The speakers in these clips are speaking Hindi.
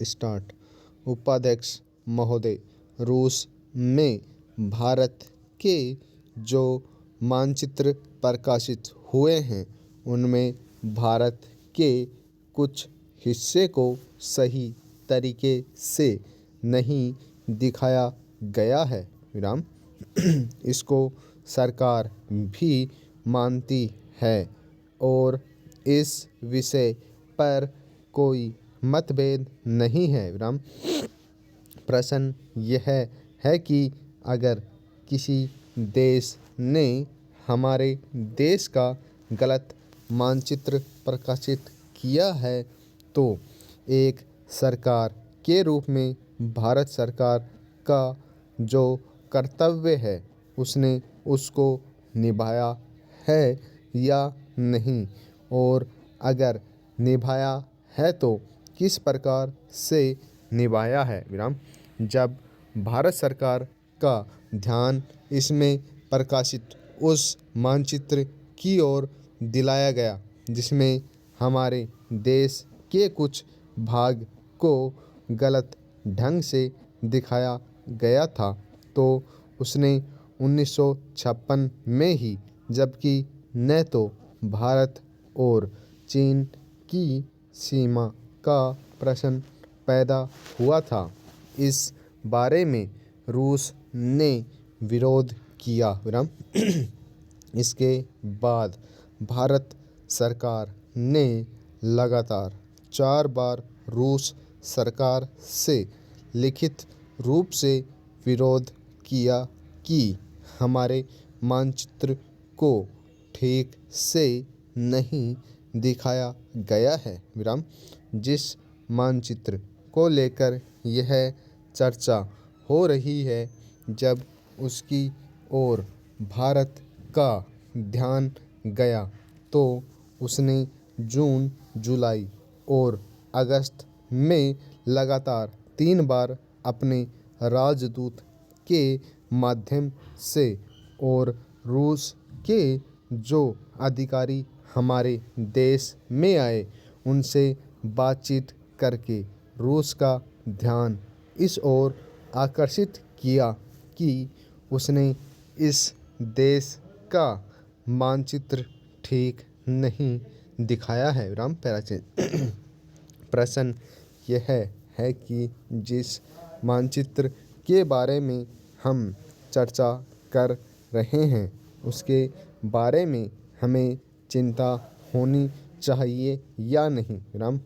स्टार्ट। उपाध्यक्ष महोदय, रूस में भारत के जो मानचित्र प्रकाशित हुए हैं उनमें भारत के कुछ हिस्से को सही तरीके से नहीं दिखाया गया है विराम। इसको सरकार भी मानती है और इस विषय पर कोई मतभेद नहीं है विराम। प्रश्न यह है कि अगर किसी देश ने हमारे देश का गलत मानचित्र प्रकाशित किया है तो एक सरकार के रूप में भारत सरकार का जो कर्तव्य है उसने उसको निभाया है या नहीं, और अगर निभाया है तो किस प्रकार से निभाया है विराम। जब भारत सरकार का ध्यान इसमें प्रकाशित उस मानचित्र की ओर दिलाया गया जिसमें हमारे देश के कुछ भाग को गलत ढंग से दिखाया गया था तो उसने 1956 में ही, जबकि न तो भारत और चीन की सीमा का प्रश्न पैदा हुआ था, इस बारे में रूस ने विरोध किया विराम। इसके बाद भारत सरकार ने लगातार 4 बार रूस सरकार से लिखित रूप से विरोध किया कि हमारे मानचित्र को ठीक से नहीं दिखाया गया है विराम। जिस मानचित्र को लेकर यह चर्चा हो रही है, जब उसकी ओर भारत का ध्यान गया तो उसने जून, जुलाई और अगस्त में लगातार 3 बार अपने राजदूत के माध्यम से और रूस के जो अधिकारी हमारे देश में आए उनसे बातचीत करके रूस का ध्यान इस ओर आकर्षित किया कि उसने इस देश का मानचित्र ठीक नहीं दिखाया है राम। पैराचेन। प्रश्न यह है कि जिस मानचित्र के बारे में हम चर्चा कर रहे हैं उसके बारे में हमें चिंता होनी चाहिए या नहीं राम।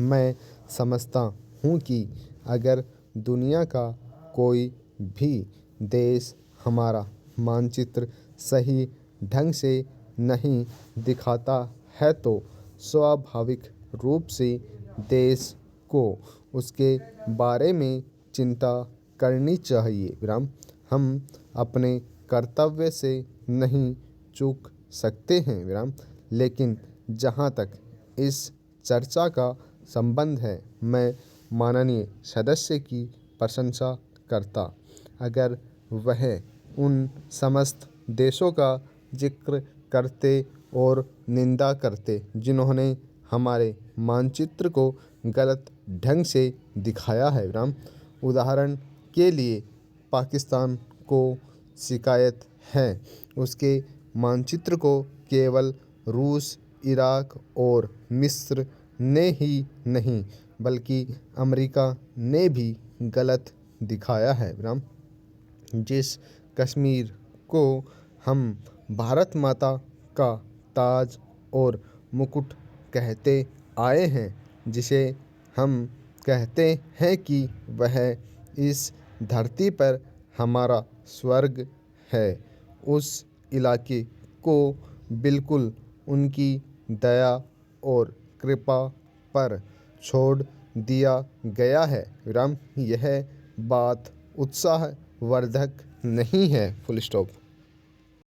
मैं समझता हूँ कि अगर दुनिया का कोई भी देश हमारा मानचित्र सही ढंग से नहीं दिखाता है तो स्वाभाविक रूप से देश को उसके बारे में चिंता करनी चाहिए विराम। हम अपने कर्तव्य से नहीं चूक सकते हैं विराम, लेकिन जहाँ तक इस चर्चा का संबंध है मैं माननीय सदस्य की प्रशंसा करता अगर वह उन समस्त देशों का जिक्र करते और निंदा करते जिन्होंने हमारे मानचित्र को गलत ढंग से दिखाया है राम। उदाहरण के लिए पाकिस्तान को शिकायत है उसके मानचित्र को केवल रूस, इराक और मिस्र ने ही नहीं बल्कि अमेरिका ने भी गलत दिखाया है राम। जिस कश्मीर को हम भारत माता का ताज और मुकुट कहते आए हैं, जिसे हम कहते हैं कि वह इस धरती पर हमारा स्वर्ग है, उस इलाके को बिल्कुल उनकी दया और कृपा पर छोड़ दिया गया है विराम। यह बात उत्साहवर्धक नहीं है। Full stop.